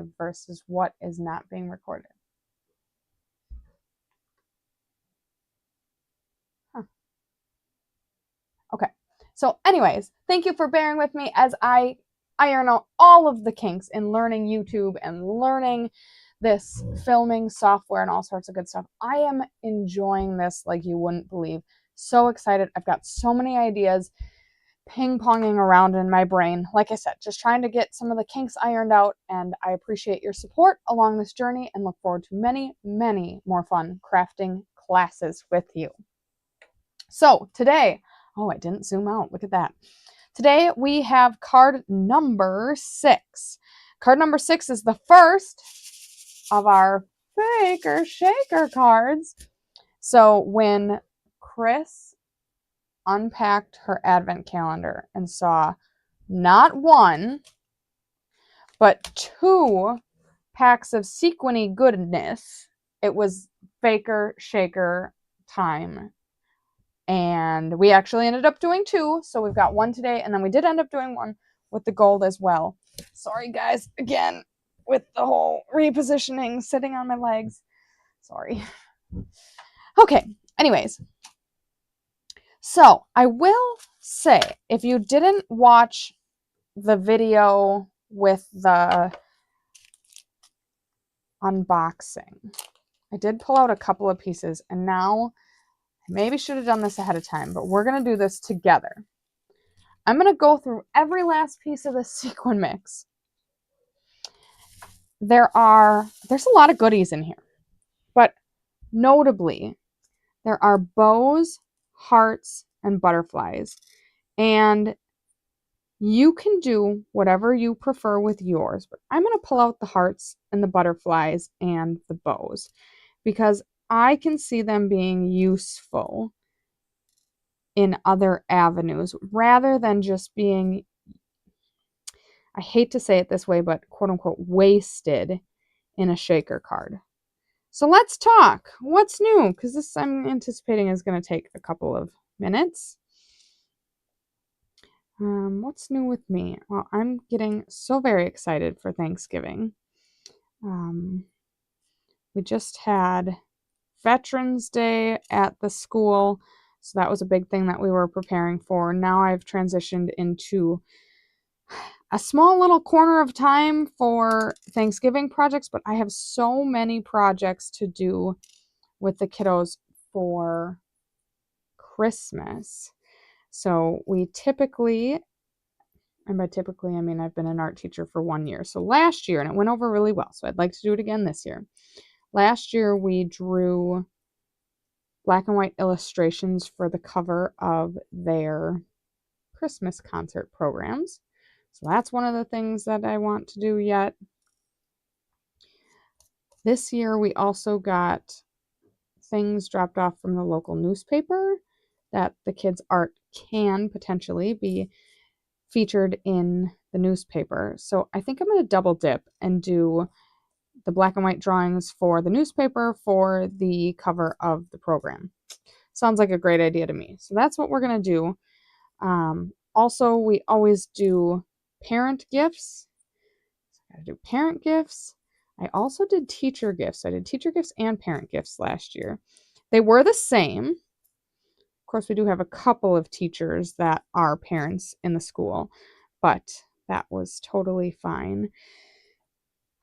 live versus what is not being recorded. Okay, so anyways, thank you for bearing with me as I iron out all of the kinks in learning YouTube and learning this filming software and all sorts of good stuff. I am enjoying this like you wouldn't believe. So excited. I've got so many ideas ping-ponging around in my brain. Like I said, just trying to get some of the kinks ironed out, and I appreciate your support along this journey and look forward to many, many more fun crafting classes with you. So today, oh, I didn't zoom out. Look at that. Today we have card number 6. Card number 6 is the first of our Faker Shaker cards. So when Chris unpacked her advent calendar and saw not 1, but 2 packs of sequiny goodness, it was Faker Shaker time. And we actually ended up doing 2, so we've got 1 today, and then we did end up doing 1 with the gold as well. Sorry guys, again, with the whole repositioning, sitting on my legs. Sorry. Okay, anyways. So, I will say, if you didn't watch the video with the unboxing, I did pull out a couple of pieces, and now I maybe should have done this ahead of time, but we're going to do this together. I'm going to go through every last piece of the sequin mix. There's a lot of goodies in here, but notably, there are bows, hearts, and butterflies, and you can do whatever you prefer with yours, but I'm going to pull out the hearts and the butterflies and the bows because I can see them being useful in other avenues rather than just being, I hate to say it this way, but quote unquote wasted in a shaker card. So let's talk. What's new? Because this I'm anticipating is going to take a couple of minutes. What's new with me? Well, I'm getting so very excited for Thanksgiving. We just had Veterans Day at the school, so that was a big thing that we were preparing for. Now I've transitioned into a small little corner of time for Thanksgiving projects, but I have so many projects to do with the kiddos for Christmas. So we typically, and by typically I mean I've been an art teacher for 1 year. So last year, and it went over really well, so I'd like to do it again this year. Last year we drew black and white illustrations for the cover of their Christmas concert programs. So that's one of the things that I want to do yet. This year we also got things dropped off from the local newspaper that the kids' art can potentially be featured in the newspaper. So I think I'm going to double dip and do the black and white drawings for the newspaper for the cover of the program. Sounds like a great idea to me. So that's what we're going to do. Also, we always do parent gifts. So I got to do parent gifts. I also did teacher gifts. I did teacher gifts and parent gifts last year. They were the same. Of course, we do have a couple of teachers that are parents in the school, but that was totally fine.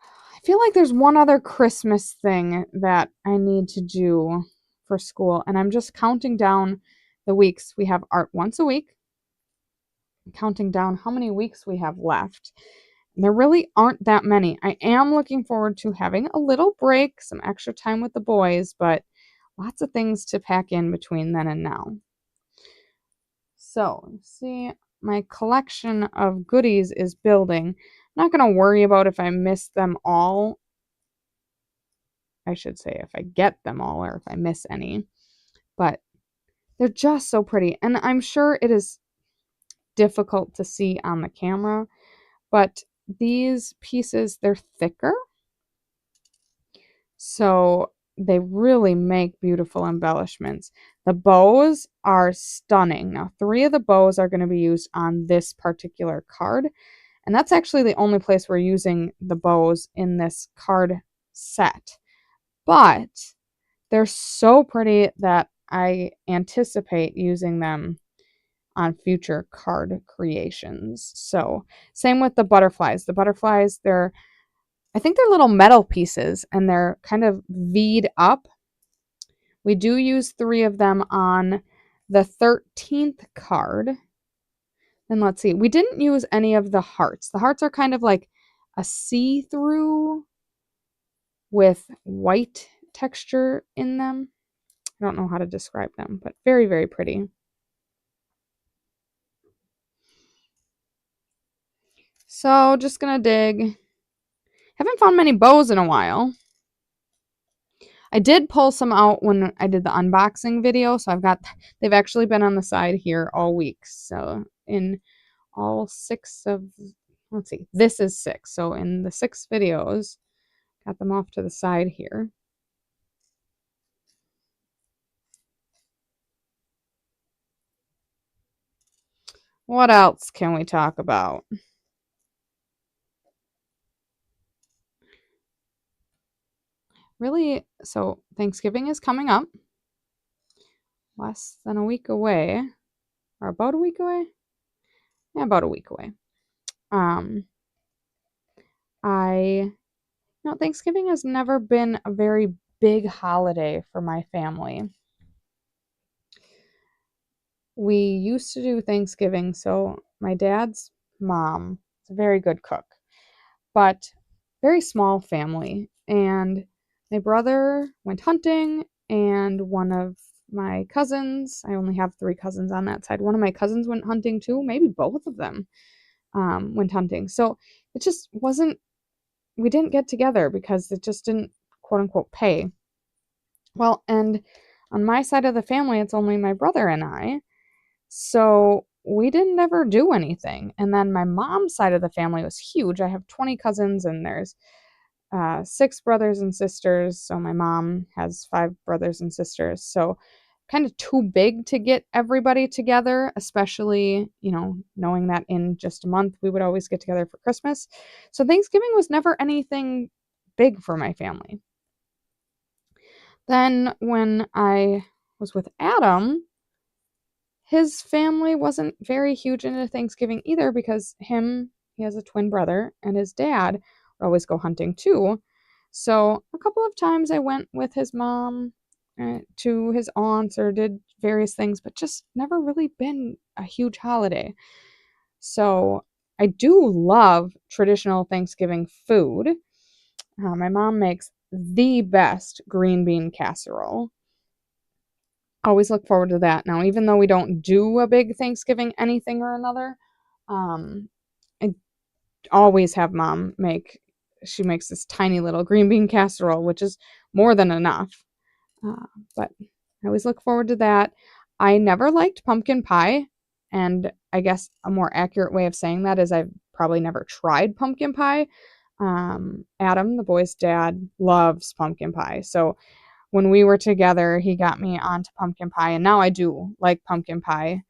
I feel like there's one other Christmas thing that I need to do for school, and I'm just counting down the weeks. We have art once a week. I'm counting down how many weeks we have left. There really aren't that many. I am looking forward to having a little break, some extra time with the boys, but lots of things to pack in between then and now. So, see, my collection of goodies is building. I'm not going to worry about if I miss them all. I should say if I get them all or if I miss any. But they're just so pretty. And I'm sure it is difficult to see on the camera, but these pieces, they're thicker. So they really make beautiful embellishments. The bows are stunning. Now, 3 of the bows are going to be used on this particular card. And that's actually the only place we're using the bows in this card set. But they're so pretty that I anticipate using them on future card creations. So same with the butterflies. The butterflies, I think they're little metal pieces and they're kind of V'd up. We do use 3 of them on the 13th card. And let's see, we didn't use any of the hearts. The hearts are kind of like a see-through with white texture in them. I don't know how to describe them, but very, very pretty. So just gonna dig. Haven't found many bows in a while. I did pull some out when I did the unboxing video, so they've actually been on the side here all week. So in all 6 of, let's see, this is 6. So in the 6 videos, got them off to the side here. What else can we talk about? Really, so Thanksgiving is coming up. Less than a week away. Or about a week away? Yeah, about a week away. Thanksgiving has never been a very big holiday for my family. We used to do Thanksgiving, so my dad's mom is a very good cook, but very small family. And my brother went hunting, and one of my cousins, I only have 3 cousins on that side, one of my cousins went hunting too, maybe both of them went hunting. So it just wasn't, we didn't get together because it just didn't, quote unquote, pay. Well, and on my side of the family, it's only my brother and I. So we didn't ever do anything. And then my mom's side of the family was huge. I have 20 cousins and there's 6 brothers and sisters. So my mom has 5 brothers and sisters. So kind of too big to get everybody together, especially, knowing that in just a month we would always get together for Christmas. So Thanksgiving was never anything big for my family. Then when I was with Adam, his family wasn't very huge into Thanksgiving either because he has a twin brother, and his dad would always go hunting too. So a couple of times I went with his mom to his aunts or did various things, but just never really been a huge holiday. So I do love traditional Thanksgiving food. My mom makes the best green bean casserole. Always look forward to that. Now, even though we don't do a big Thanksgiving anything or another, I always have mom she makes this tiny little green bean casserole, which is more than enough. But I always look forward to that. I never liked pumpkin pie, and I guess a more accurate way of saying that is I've probably never tried pumpkin pie. Adam, the boy's dad, loves pumpkin pie. So when we were together, he got me onto pumpkin pie, and now I do like pumpkin pie.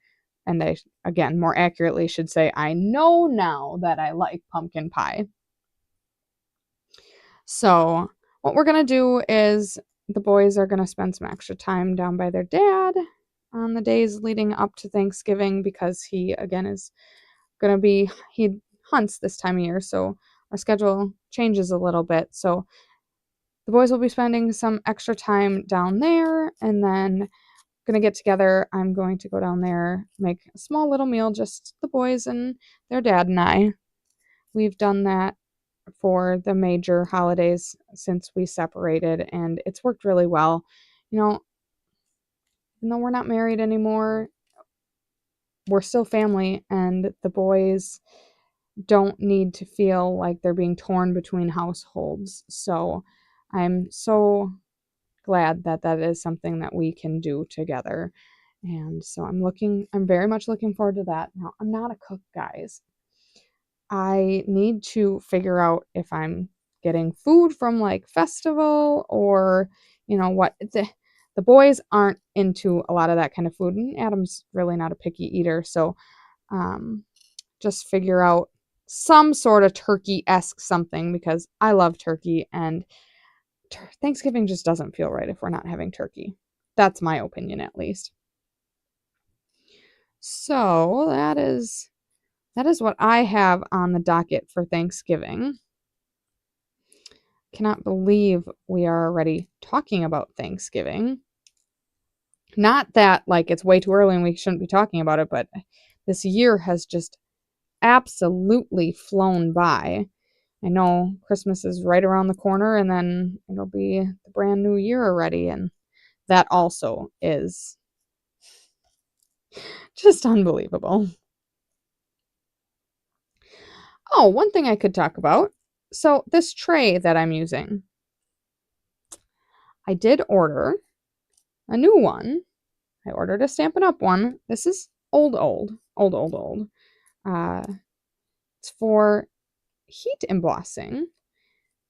And I, again, more accurately should say, I know now that I like pumpkin pie. So what we're going to do is the boys are going to spend some extra time down by their dad on the days leading up to Thanksgiving because he, again, is going to he hunts this time of year. So our schedule changes a little bit. So the boys will be spending some extra time down there, and then going to get together. I'm going to go down there, make a small little meal, just the boys and their dad and I. We've done that for the major holidays since we separated, and it's worked really well. Even though we're not married anymore, we're still family, and the boys don't need to feel like they're being torn between households. So I'm so glad that that is something that we can do together. And so I'm very much looking forward to that. Now, I'm not a cook, guys. I need to figure out if I'm getting food from like festival or, what. The boys aren't into a lot of that kind of food, and Adam's really not a picky eater. So just figure out some sort of turkey-esque something because I love turkey, and Thanksgiving just doesn't feel right if we're not having turkey. That's my opinion, at least. So that is what I have on the docket for Thanksgiving. Cannot believe we are already talking about Thanksgiving. Not that like it's way too early and we shouldn't be talking about it, but this year has just absolutely flown by. I know Christmas is right around the corner, and then it'll be the brand new year already, and that also is just unbelievable. Oh, one thing I could talk about. So this tray that I'm using, I did order a new one. I ordered a Stampin' Up one. This is old. It's for heat embossing,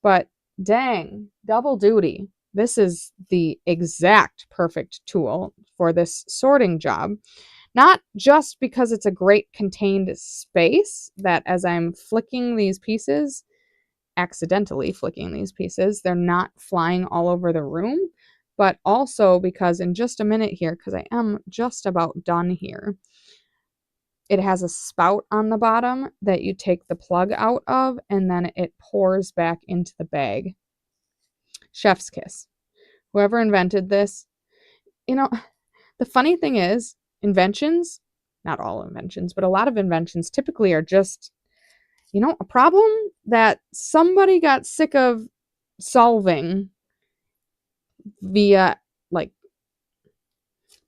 but dang, double duty. This is the exact perfect tool for this sorting job. Not just because it's a great contained space that as I'm flicking these pieces, accidentally flicking these pieces, they're not flying all over the room, but also because in just a minute here, because I am just about done here, it has a spout on the bottom that you take the plug out of, and then it pours back into the bag. Chef's kiss. Whoever invented this, the funny thing is, inventions, not all inventions, but a lot of inventions typically are just, a problem that somebody got sick of solving via like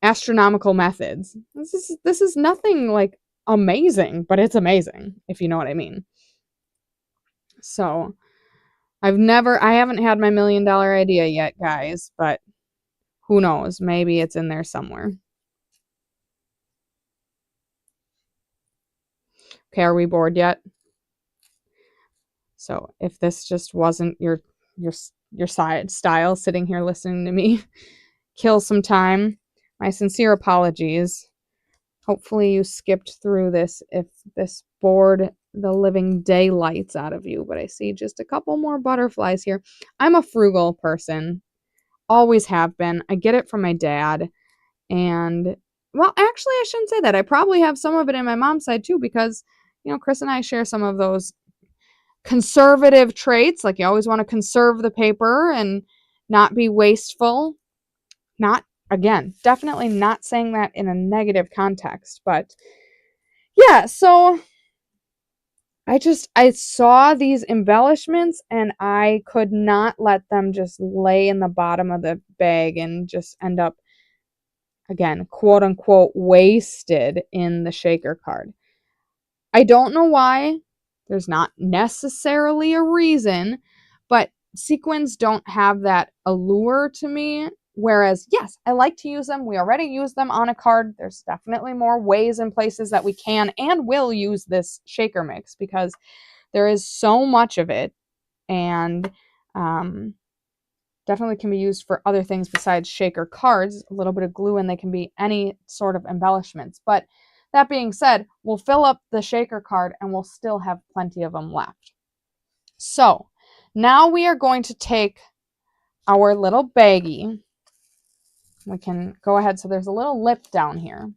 astronomical methods. This is nothing like amazing, but it's amazing, if you know what I mean. So I haven't had my $1 million idea yet, guys, but who knows? Maybe it's in there somewhere. Okay, are we bored yet? So if this just wasn't your style, sitting here listening to me kill some time, my sincere apologies. Hopefully you skipped through this if this bored the living daylights out of you, but I see just a couple more butterflies here. I'm a frugal person. Always have been. I get it from my dad. And, well, actually, I shouldn't say that. I probably have some of it in my mom's side, too, because, Chris and I share some of those conservative traits. Like, you always want to conserve the paper and not be wasteful. Again, definitely not saying that in a negative context, but yeah, so I saw these embellishments and I could not let them just lay in the bottom of the bag and just end up, again, quote unquote, wasted in the shaker card. I don't know why. There's not necessarily a reason, but sequins don't have that allure to me. Whereas, yes, I like to use them. We already use them on a card. There's definitely more ways and places that we can and will use this shaker mix because there is so much of it, and definitely can be used for other things besides shaker cards. A little bit of glue and they can be any sort of embellishments. But that being said, we'll fill up the shaker card and we'll still have plenty of them left. So now we are going to take our little baggie. We can go ahead. So there's a little lip down here.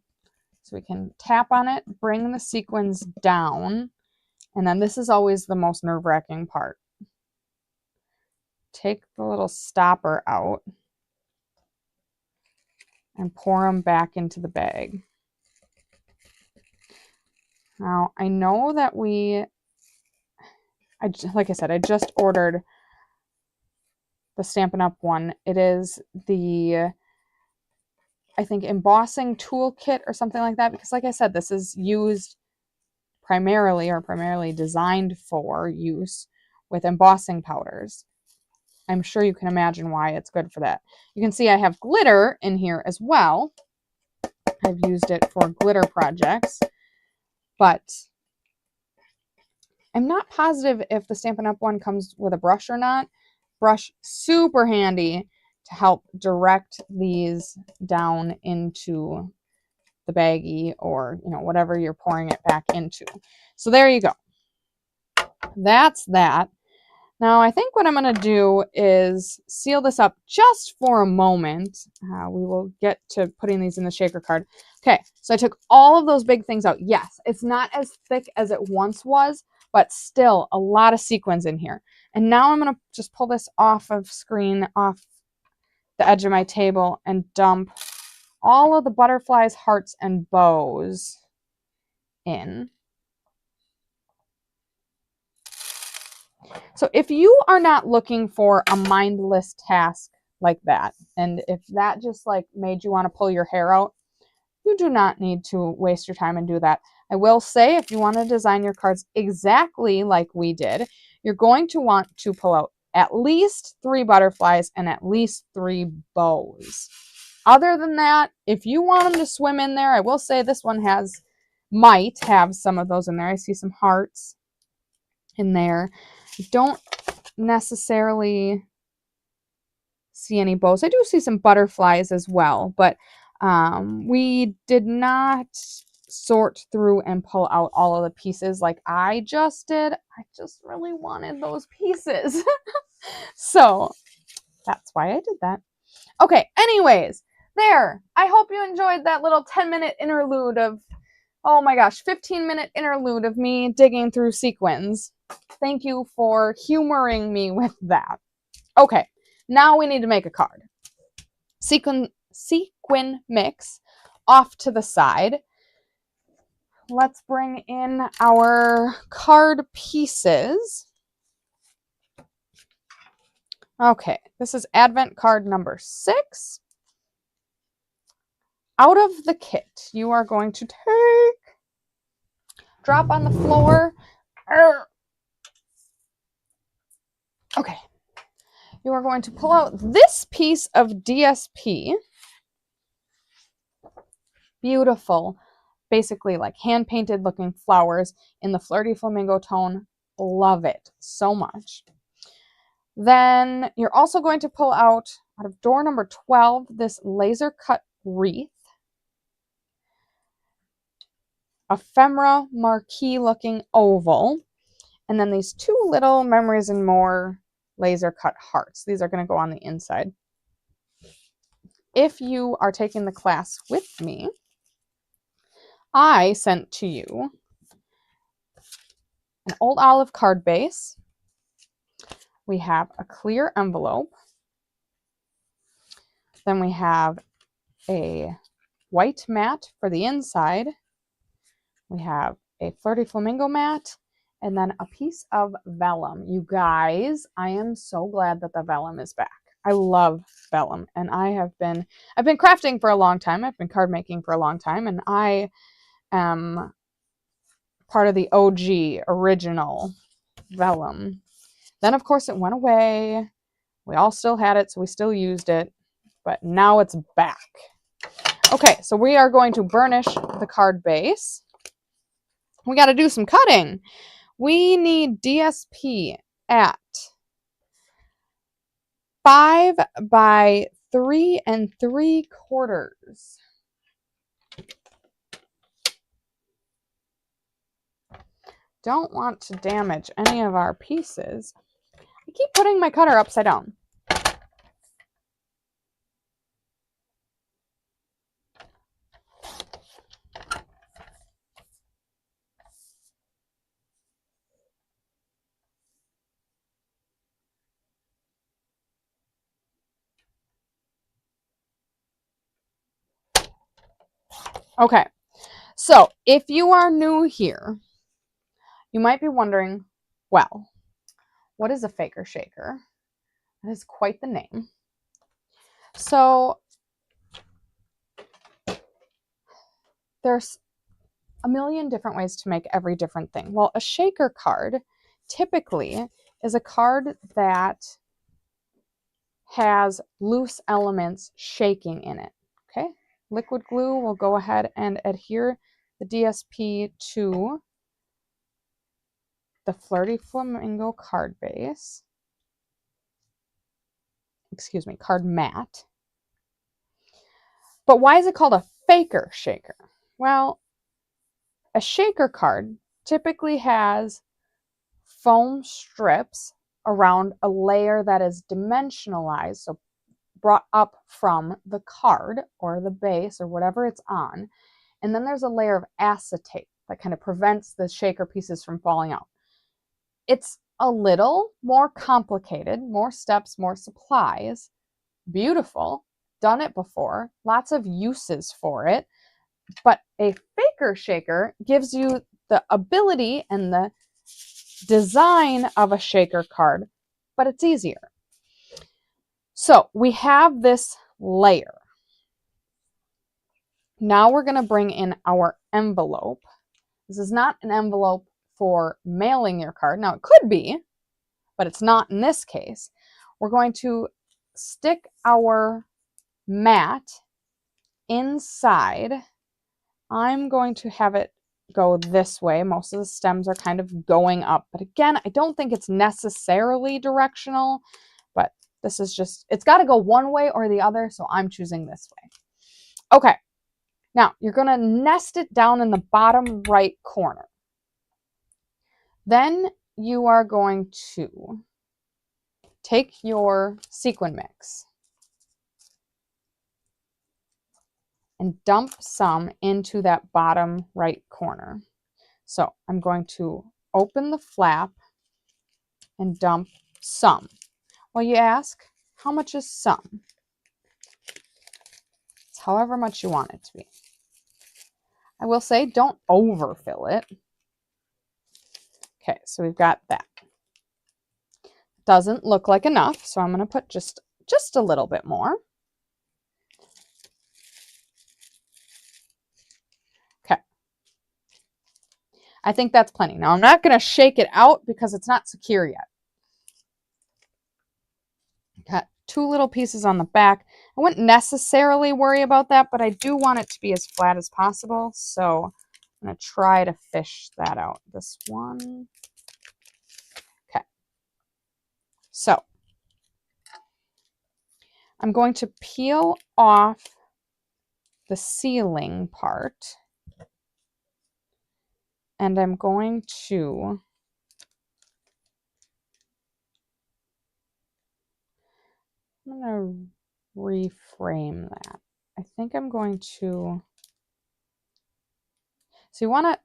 So we can tap on it, bring the sequins down. And then this is always the most nerve-wracking part. Take the little stopper out and pour them back into the bag. Now, I know that like I said, I just ordered the Stampin' Up one. It is the, I think, embossing toolkit or something like that, because like I said, this is used primarily designed for use with embossing powders. I'm sure you can imagine why it's good for that. You can see I have glitter in here as well. I've used it for glitter projects, but I'm not positive if the Stampin' Up one comes with a brush or not. Brush, super handy to help direct these down into the baggie or, whatever you're pouring it back into. So there you go. that's that. Now, I think what I'm going to do is seal this up just for a moment. We will get to putting these in the shaker card. Okay, so I took all of those big things out. Yes, it's not as thick as it once was, but still a lot of sequins in here. And now I'm going to just pull this off of screen, off the edge of my table, and dump all of the butterflies, hearts, and bows in. So if you are not looking for a mindless task like that, and if that just like made you want to pull your hair out, you do not need to waste your time and do that. I will say, if you want to design your cards exactly like we did, you're going to want to pull out at least 3 butterflies and at least 3 bows. Other than that, if you want them to swim in there, I will say this one might have some of those in there. I see some hearts in there. I don't necessarily see any bows. I do see some butterflies as well, but we did not sort through and pull out all of the pieces like I just did. I just really wanted those pieces. So that's why I did that. Okay, anyways, there. I hope you enjoyed that little 10-minute interlude of, oh my gosh, 15-minute interlude of me digging through sequins. Thank you for humoring me with that. Okay, now we need to make a card. Sequin mix off to the side. Let's bring in our card pieces. Okay, this is Advent card number 6. Out of the kit, you are going to take, drop on the floor. Okay. You are going to pull out this piece of DSP. Beautiful, basically like hand-painted looking flowers in the Flirty Flamingo tone. Love it so much. Then you're also going to pull out of door number 12, this laser cut wreath. Ephemera marquee looking oval. And then these 2 little Memories and More laser cut hearts. These are going to go on the inside. If you are taking the class with me, I sent to you an old olive card base. We have a clear envelope. Then we have a white mat for the inside. We have a Flirty Flamingo mat, and then a piece of vellum. You guys, I am so glad that the vellum is back. I love vellum, and I've been crafting for a long time. I've been card making for a long time, and I am part of the OG original vellum. Then of course it went away. We all still had it, so we still used it, but now it's back. Okay, so we are going to burnish the card base. We got to do some cutting. We need DSP at 5 by 3 3/4. Don't want to damage any of our pieces. I keep putting my cutter upside down. Okay, so if you are new here, you might be wondering, well, what is a faker shaker? That is quite the name. So there's a million different ways to make every different thing. Well, a shaker card typically is a card that has loose elements shaking in it. Okay, liquid glue will go ahead and adhere the DSP to the Flirty Flamingo card base. Excuse me, card mat. But why is it called a faker shaker? Well, a shaker card typically has foam strips around a layer that is dimensionalized, so brought up from the card or the base or whatever it's on. And then there's a layer of acetate that kind of prevents the shaker pieces from falling out. It's a little more complicated, more steps, more supplies. Beautiful, done it before, lots of uses for it. But a faker shaker gives you the ability and the design of a shaker card, but it's easier. So we have this layer. Now we're going to bring in our envelope. This is not an envelope for mailing your card. Now it could be, but it's not in this case. We're going to stick our mat inside. I'm going to have it go this way. Most of the stems are kind of going up, but again, I don't think it's necessarily directional, but this is just, it's got to go one way or the other, so I'm choosing this way. Okay, now you're going to nest it down in the bottom right corner. Then you are going to take your sequin mix and dump some into that bottom right corner. So I'm going to open the flap and dump some. Well, you ask, how much is some? It's however much you want it to be. I will say, don't overfill it. Okay, so we've got that. Doesn't look like enough, so I'm going to put just a little bit more. Okay. I think that's plenty. Now, I'm not going to shake it out because it's not secure yet. Got 2 little pieces on the back. I wouldn't necessarily worry about that, but I do want it to be as flat as possible, so I'm going to try to fish that out. This one. Okay. So I'm going to peel off the sealing part, and I'm going to reframe that. I think I'm going to, so you want to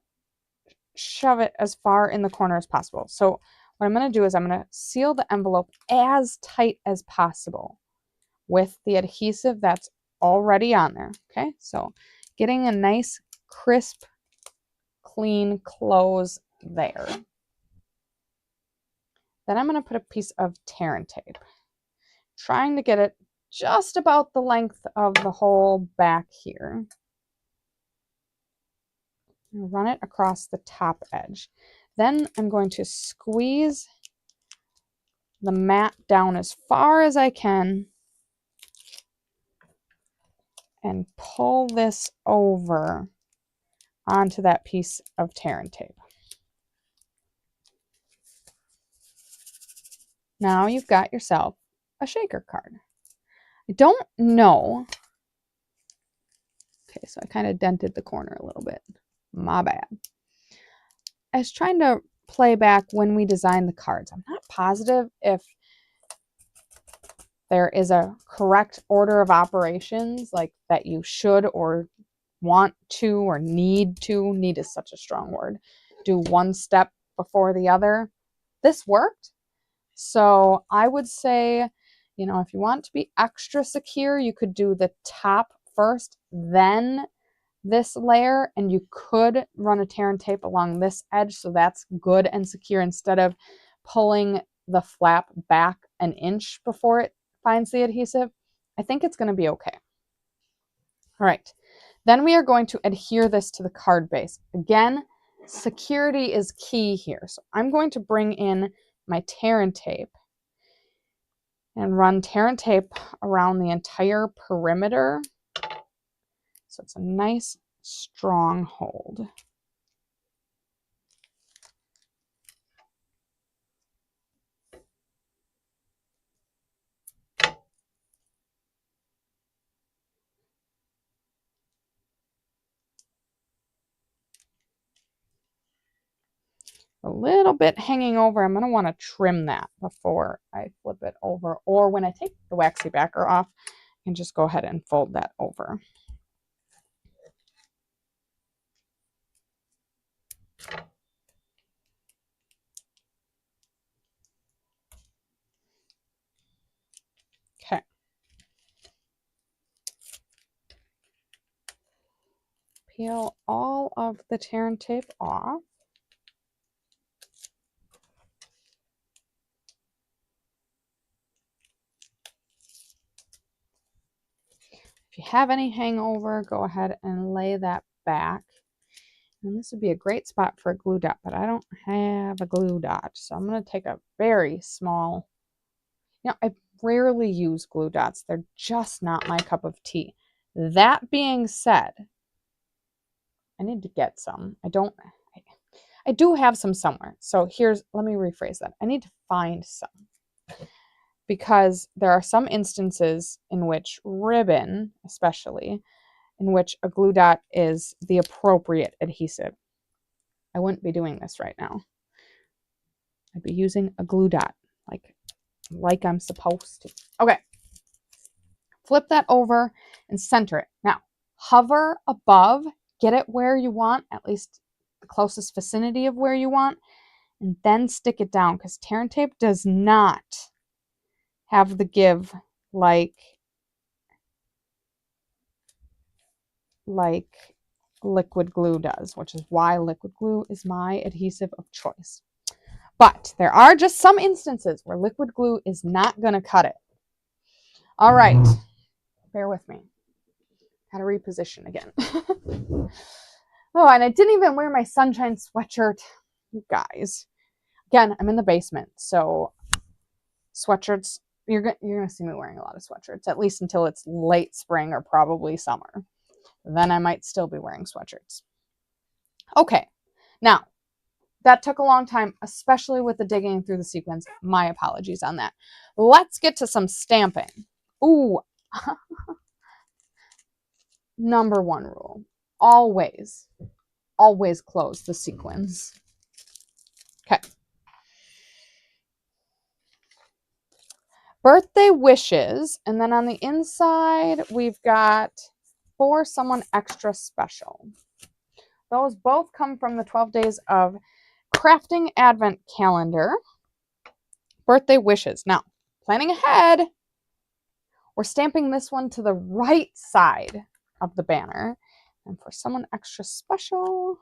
shove it as far in the corner as possible. So what I'm going to do is I'm going to seal the envelope as tight as possible with the adhesive that's already on there. Okay, so getting a nice crisp, clean close there. Then I'm going to put a piece of tear and tape, trying to get it just about the length of the whole back here. Run it across the top edge. Then I'm going to squeeze the mat down as far as I can and pull this over onto that piece of tear and tape. Now you've got yourself a shaker card. I don't know. Okay, so I kind of dented the corner a little bit. My bad. I was trying to play back when we designed the cards. I'm not positive if there is a correct order of operations, like that you should or want to or need to. Need is such a strong word. Do one step before the other. This worked. So I would say, you know, if you want to be extra secure, you could do the top first, then this layer, and you could run a tear and tape along this edge, so that's good and secure, instead of pulling the flap back an inch before it finds the adhesive. I think it's going to be okay. All right, then we are going to adhere this to the card base. Again, security is key here. So I'm going to bring in my tear and tape and run tear and tape around the entire perimeter. So it's a nice strong hold. a little bit hanging over. I'm going to want to trim that before I flip it over, or when I take the waxy backer off, I can just go ahead and fold that over. Okay. Peel all of the tear and tape off. If you have any hangover, go ahead and lay that back. And this would be a great spot for a glue dot, but I don't have a glue dot. So I'm going to take a very small, I rarely use glue dots. They're just not my cup of tea. That being said, I need to get some. I do have some somewhere. So let me rephrase that. I need to find some. Because there are some instances in which ribbon, especially, in which a glue dot is the appropriate adhesive. I wouldn't be doing this right now. I'd be using a glue dot like I'm supposed to. Okay. Flip that over and center it. Now, hover above, get it where you want, at least the closest vicinity of where you want, and then stick it down, because tear and tape does not have the give like liquid glue does, which is why liquid glue is my adhesive of choice. But there are just some instances where liquid glue is not going to cut it. All right, bear with me. Got to reposition again. Oh, and I didn't even wear my Sunshine sweatshirt, you guys. Again, I'm in the basement, so sweatshirts, you're going to see me wearing a lot of sweatshirts, at least until it's late spring or probably summer. Then I might still be wearing sweatshirts. Okay, now, that took a long time, especially with the digging through the sequins. My apologies on that. Let's get to some stamping. Ooh. Number one rule. Always close the sequins. Okay. Birthday wishes. And then on the inside, we've got for someone extra special. Those both come from the 12 Days of Crafting Advent Calendar. Birthday wishes. Now, planning ahead, we're stamping this one to the right side of the banner. And for someone extra special,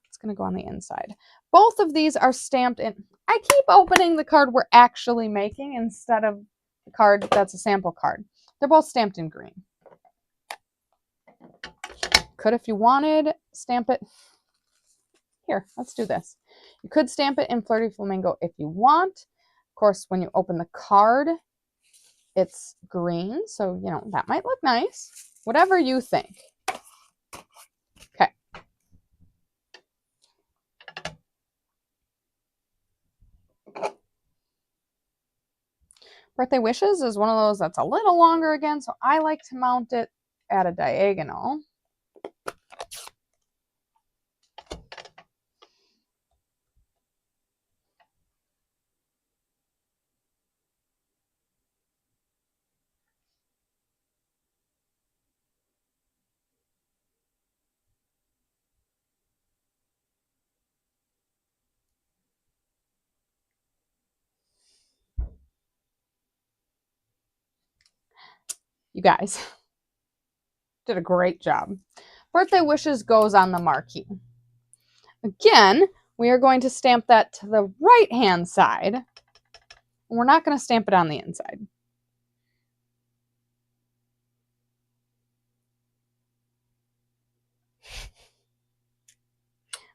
it's going to go on the inside. Both of these are stamped in. I keep opening the card we're actually making instead of the card that's a sample card. They're both stamped in green. Could, if you wanted, stamp it. Here, let's do this. You could stamp it in Flirty Flamingo if you want. Of course, when you open the card, it's green, so, that might look nice. Whatever you think. Okay. Birthday Wishes is one of those that's a little longer again, so I like to mount it at a diagonal. You guys did a great job. Birthday Wishes goes on the marquee. Again, we are going to stamp that to the right-hand side. We're not going to stamp it on the inside.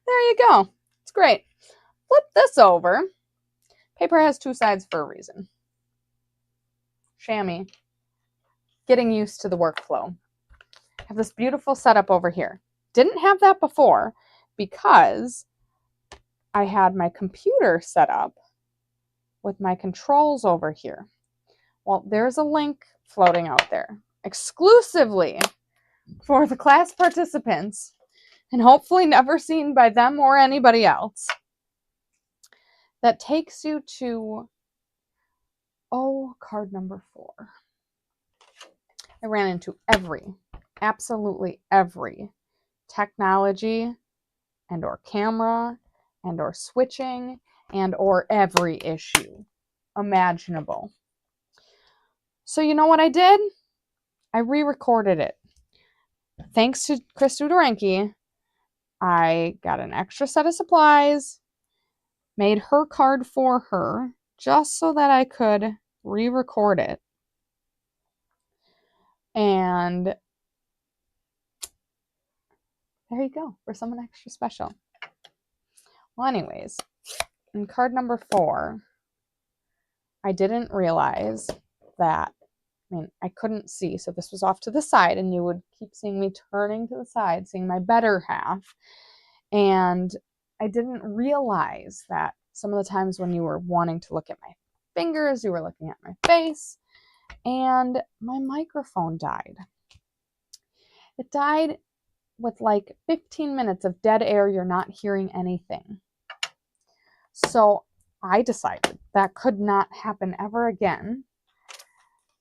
There you go. It's great. Flip this over. Paper has two sides for a reason. Chamois. Getting used to the workflow. I have this beautiful setup over here. Didn't have that before because I had my computer set up with my controls over here. Well, there's a link floating out there exclusively for the class participants and hopefully never seen by them or anybody else. that takes you to, oh, card number 4. I ran into absolutely every technology and or camera and or switching and or every issue imaginable. So you know what I did? I re-recorded it. Thanks to Chris Dudorenki, I got an extra set of supplies, made her card for her, just so that I could re-record it. And there you go, for someone extra special. Well, anyways, in card number 4, I didn't realize that, I couldn't see, so this was off to the side, and you would keep seeing me turning to the side, seeing my better half. And I didn't realize that some of the times when you were wanting to look at my fingers, you were looking at my face, and my microphone died. It died with like 15 minutes of dead air. You're not hearing anything. So I decided that could not happen ever again.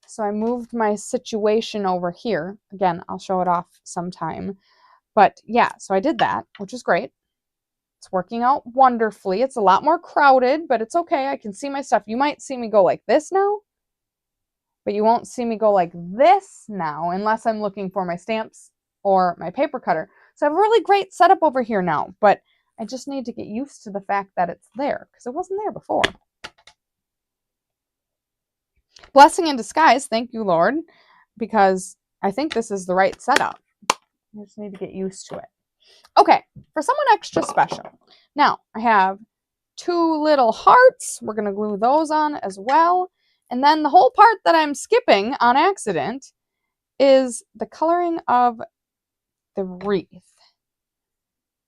So I moved my situation over here. Again, I'll show it off sometime. But yeah, so I did that, which is great. It's working out wonderfully. It's a lot more crowded, but it's okay. I can see my stuff. You might see me go like this now, but you won't see me go like this now unless I'm looking for my stamps or my paper cutter. So I have a really great setup over here now, but I just need to get used to the fact that it's there because it wasn't there before. Blessing in disguise, thank you, Lord, because I think this is the right setup. I just need to get used to it. Okay, for someone extra special. Now, I have 2 little hearts. We're going to glue those on as well. And then the whole part that I'm skipping on accident is the coloring of the wreath.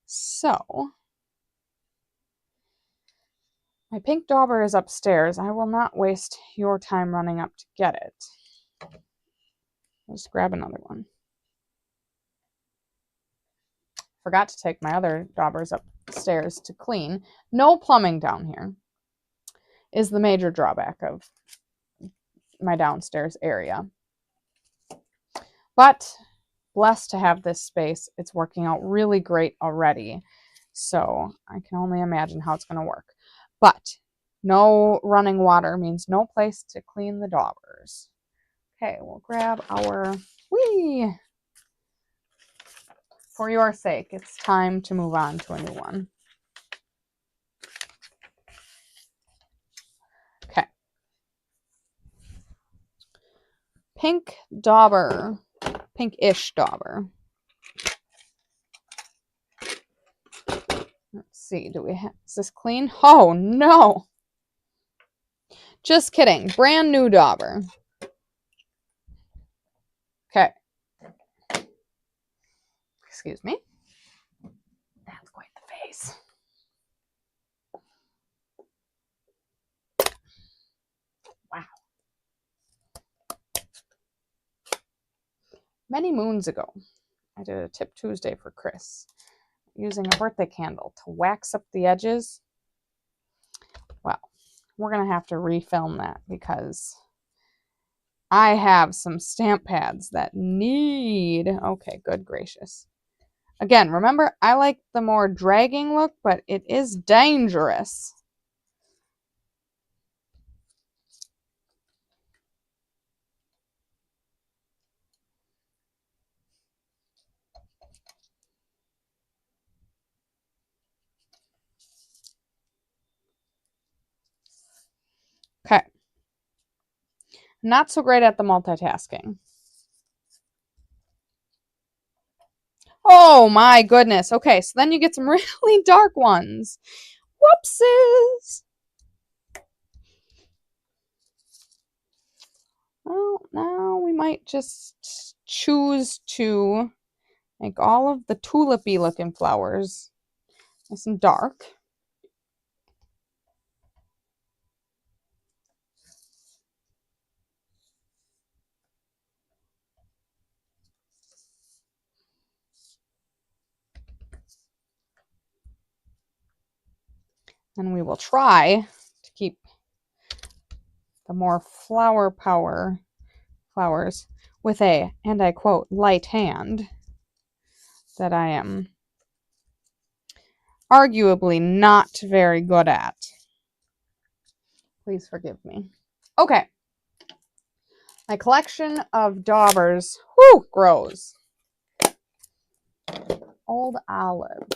So, my pink dauber is upstairs. I will not waste your time running up to get it. I'll just grab another one. Forgot to take my other daubers upstairs to clean. No plumbing down here is the major drawback of my downstairs area. But blessed to have this space. It's working out really great already. So I can only imagine how it's going to work. But no running water means no place to clean the daubers. Okay, we'll grab our whee. For your sake, it's time to move on to a new one. Okay. Pink dauber. Pink-ish dauber. Let's see, is this clean? Oh, no. Just kidding. Brand new dauber. Okay. Excuse me. That's quite the face. Wow. Many moons ago, I did a Tip Tuesday for Chris using a birthday candle to wax up the edges. Well, we're going to have to refilm that because I have some stamp pads that need... Okay, good gracious. Again, remember, I like the more dragging look, but it is dangerous. Okay. Not so great at the multitasking. Oh my goodness. Okay, so then you get some really dark ones. Whoopsies. Well, now we might just choose to make all of the tulipy looking flowers nice and dark. And we will try to keep the more flower power flowers with a, and I quote, light hand that I am arguably not very good at. Please forgive me. Okay. My collection of daubers, grows. Old Olive.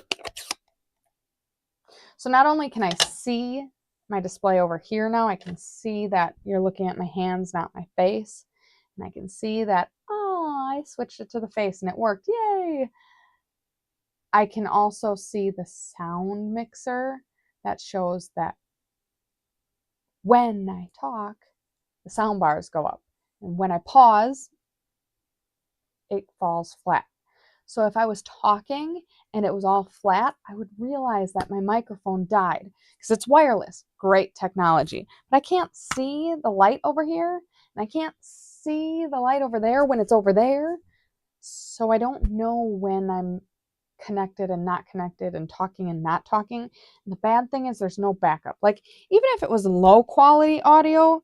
So not only can I see my display over here now, I can see that you're looking at my hands, not my face. And I can see that, oh, I switched it to the face and it worked. Yay! I can also see the sound mixer that shows that when I talk, the sound bars go up. And when I pause, it falls flat. So if I was talking and it was all flat, I would realize that my microphone died because it's wireless. Great technology. But I can't see the light over here and I can't see the light over there when it's over there. So I don't know when I'm connected and not connected and talking and not talking. And the bad thing is there's no backup. Like even if it was low quality audio,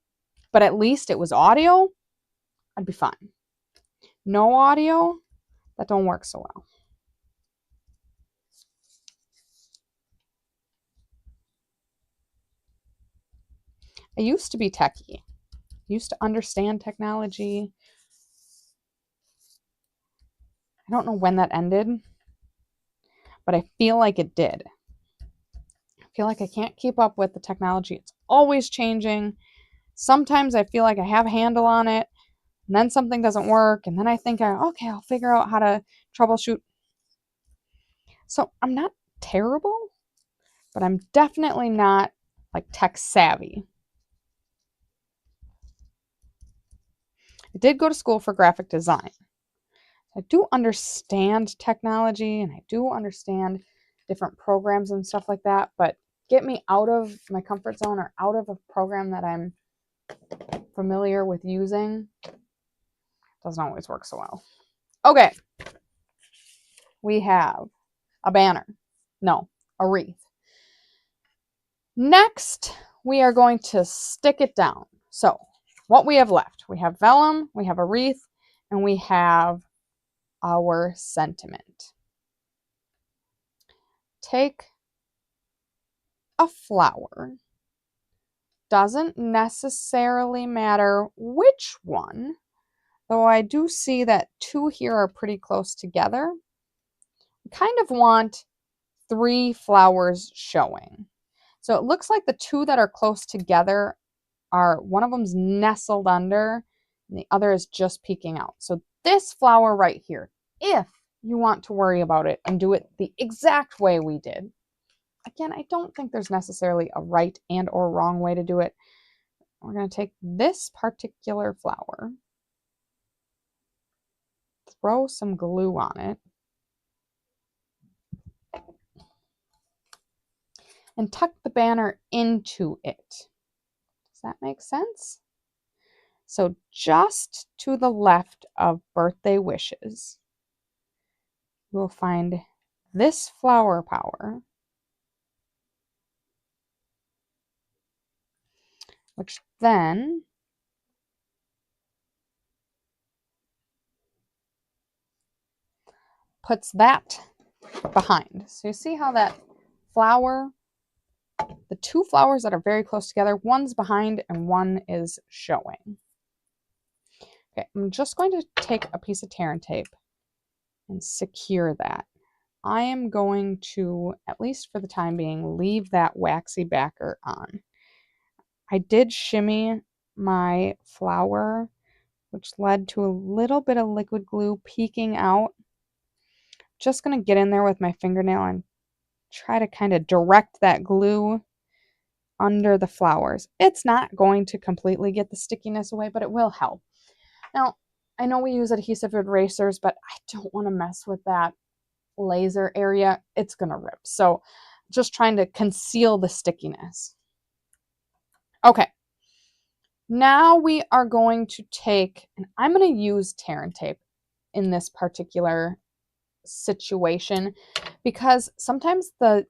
but at least it was audio, I'd be fine. No audio, that don't work so well. I used to be techie. I used to understand technology. I don't know when that ended, but I feel like it did. I feel like I can't keep up with the technology. It's always changing. Sometimes I feel like I have a handle on it, and then something doesn't work, and then I think, okay, I'll figure out how to troubleshoot. So I'm not terrible, but I'm definitely not like tech savvy. I did go to school for graphic design. I do understand technology and I do understand different programs and stuff like that, but get me out of my comfort zone or out of a program that I'm familiar with using doesn't always work so well. Okay. We have a banner. No, a wreath. Next, we are going to stick it down. So what we have left, we have vellum, we have a wreath, and we have our sentiment. Take a flower. Doesn't necessarily matter which one, though I do see that two here are pretty close together. We kind of want 3 flowers showing. So it looks like the two that are close together are, one of them's nestled under and the other is just peeking out. So this flower right here, if you want to worry about it and do it the exact way we did, again, I don't think there's necessarily a right and or wrong way to do it. We're going to take this particular flower, throw some glue on it, and tuck the banner into it. Does that make sense? So just to the left of birthday wishes, you'll find this flower power, which then puts that behind. So you see how that flower, the 2 flowers that are very close together, one's behind and one is showing. Okay, I'm just going to take a piece of tear and tape and secure that. I am going to, at least for the time being, leave that waxy backer on. I did shimmy my flower, which led to a little bit of liquid glue peeking out. Just going to get in there with my fingernail and try to kind of direct that glue under the flowers. It's not going to completely get the stickiness away, but it will help. Now, I know we use adhesive erasers, but I don't want to mess with that laser area. It's going to rip. So just trying to conceal the stickiness. Okay. Now we are going to take, and I'm going to use tear and tape in this particular situation because sometimes the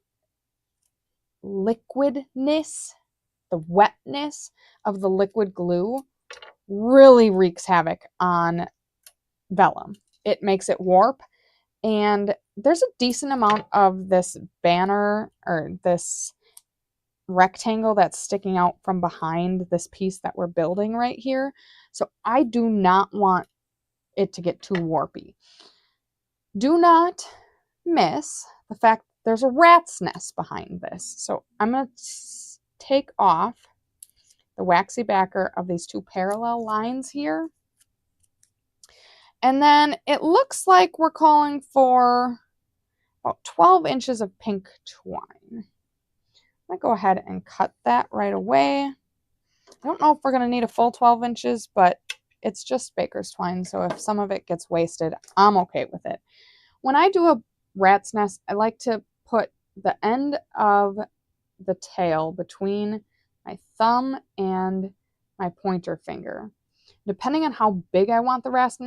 liquidness, the wetness of the liquid glue really wreaks havoc on vellum. It makes it warp, and there's a decent amount of this banner or this rectangle that's sticking out from behind this piece that we're building right here. So I do not want it to get too warpy. Do not miss the fact there's a rat's nest behind this. So I'm going to take off the waxy backer of these two parallel lines here. And then it looks like we're calling for about 12 inches of pink twine. I'm going to go ahead and cut that right away. I don't know if we're going to need a full 12 inches, but it's just baker's twine, so if some of it gets wasted, I'm okay with it. When I do a rat's nest, I like to put the end of the tail between my thumb and my pointer finger. Depending on how big I want the rat's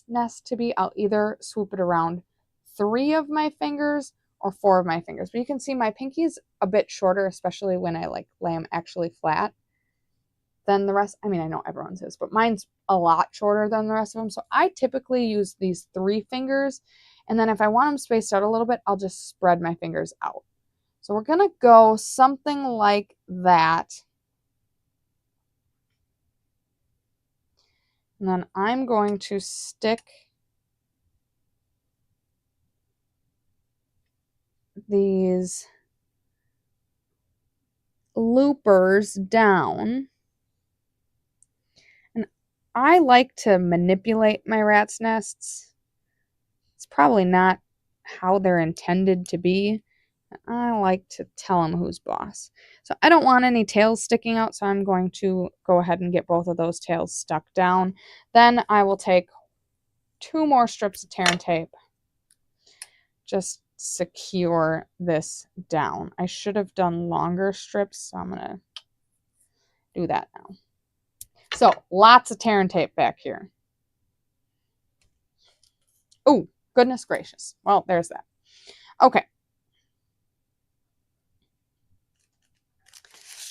nest to be, I'll either swoop it around 3 of my fingers or 4 of my fingers. But you can see my pinky's a bit shorter, especially when I like lay them actually flat than the rest. I mean, I know everyone's is, but mine's a lot shorter than the rest of them. So I typically use these 3 fingers. And then if I want them spaced out a little bit, I'll just spread my fingers out. So we're going to go something like that. And then I'm going to stick these loopers down. And I like to manipulate my rat's nests. It's probably not how they're intended to be. I like to tell them who's boss. So I don't want any tails sticking out, so I'm going to go ahead and get both of those tails stuck down. Then I will take 2 more strips of tear and tape. Just secure this down. I should have done longer strips, so I'm going to do that now. So lots of tear and tape back here. Oh, goodness gracious. Well, there's that. Okay.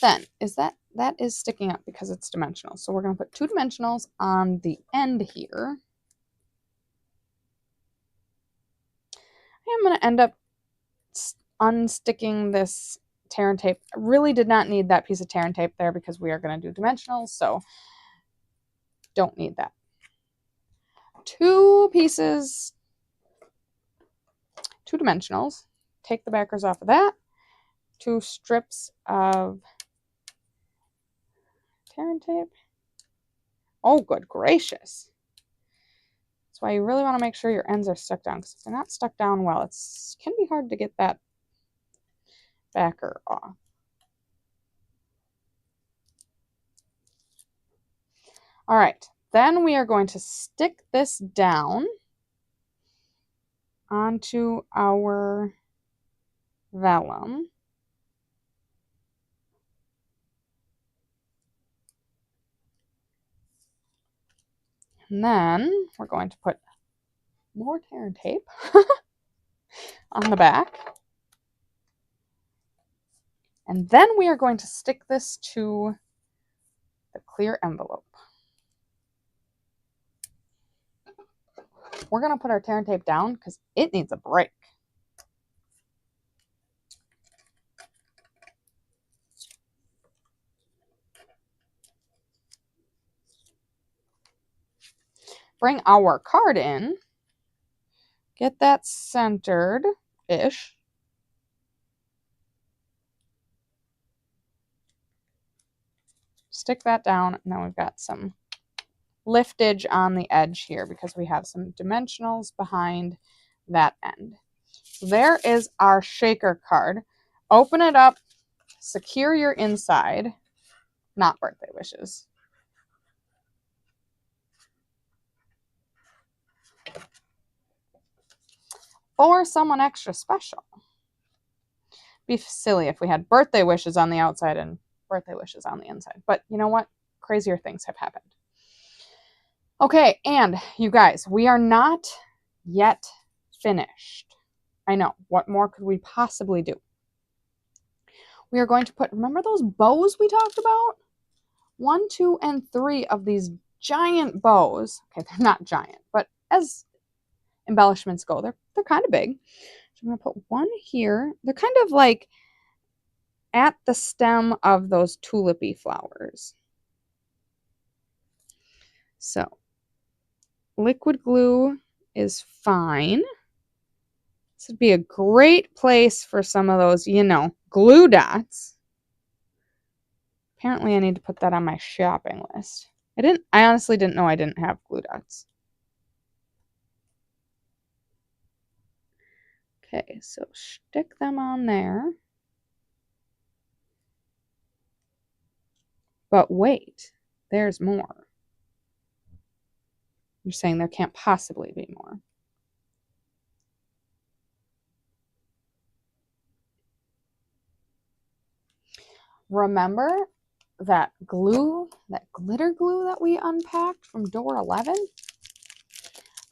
Then that is sticking up because it's dimensional. So we're going to put 2 dimensionals on the end here. I'm going to end up unsticking this tear and tape. I really did not need that piece of tear and tape there because we are going to do dimensionals, so don't need that. 2 pieces, 2 dimensionals. Take the backers off of that. 2 strips of tear and tape. Oh, good gracious. That's why you really want to make sure your ends are stuck down, because if they're not stuck down well, it can be hard to get that backer off. All right, then we are going to stick this down onto our vellum. And then we're going to put more tear and tape on the back. And then we are going to stick this to the clear envelope. We're going to put our tear and tape down because it needs a break. Bring our card in. Get that centered-ish. Stick that down, and then we've got some liftage on the edge here because we have some dimensionals behind that end. So there is our shaker card. Open it up, secure your inside, not birthday wishes. For someone extra special. Be silly if we had birthday wishes on the outside and birthday wishes on the inside. But you know what? Crazier things have happened. Okay, and you guys, we are not yet finished. I know. What more could we possibly do? we are going to put, remember those bows we talked about? 1, 2, and 3 of these giant bows. Okay, they're not giant, but as embellishments go, they're kind of big. So I'm going to put one here. They're kind of like at the stem of those tulipy flowers. So liquid glue is fine. This would be a great place for some of those, you know, glue dots. Apparently I need to put that on my shopping list. I honestly didn't know I didn't have glue dots. Okay, so stick them on there. But wait, there's more. You're saying there can't possibly be more. Remember that glue, that glitter glue that we unpacked from door 11?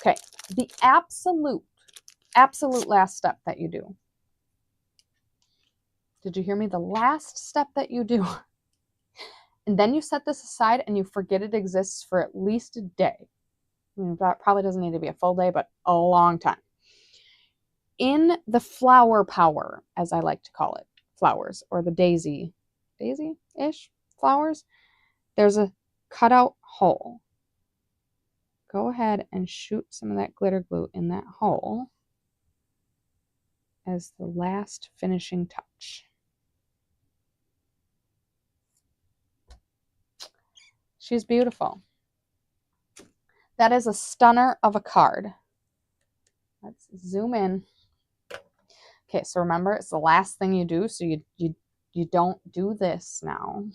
Okay, the absolute last step that you do. Did you hear me? The last step that you do. And then you set this aside and you forget it exists for at least a day. That probably doesn't need to be a full day, but a long time. In the flower power, as I like to call it, flowers, or the daisy-ish flowers, there's a cutout hole. Go ahead and shoot some of that glitter glue in that hole as the last finishing touch. She's beautiful. That is a stunner of a card. Let's zoom in. Okay, so remember, it's the last thing you do, so you don't do this now.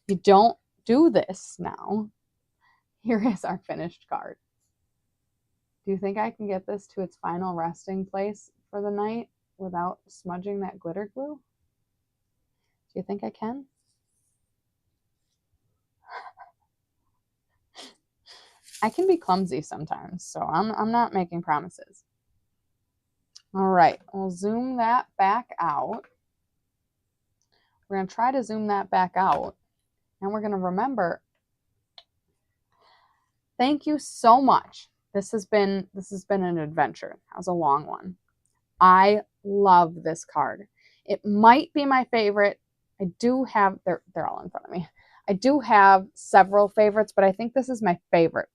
You don't do this now. Here is our finished card. Do you think I can get this to its final resting place for the night without smudging that glitter glue? Do you think I can? I can be clumsy sometimes, so I'm not making promises. All right, we'll zoom that back out. We're going to try to zoom that back out, and we're going to remember. Thank you so much. This has been an adventure. That was a long one. I love this card. It might be my favorite. I do have, they're all in front of me. I do have several favorites, but I think this is my favorite.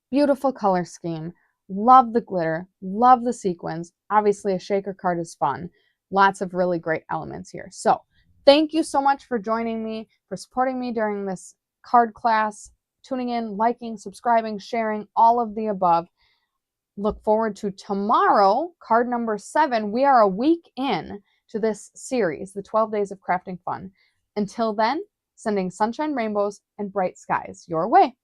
Beautiful color scheme. Love the glitter. Love the sequins. Obviously, a shaker card is fun. Lots of really great elements here. So thank you so much for joining me, for supporting me during this card class, tuning in, liking, subscribing, sharing, all of the above. Look forward to tomorrow, card number 7. We are a week in to this series, the 12 Days of Crafting Fun. Until then, sending sunshine, rainbows, and bright skies your way.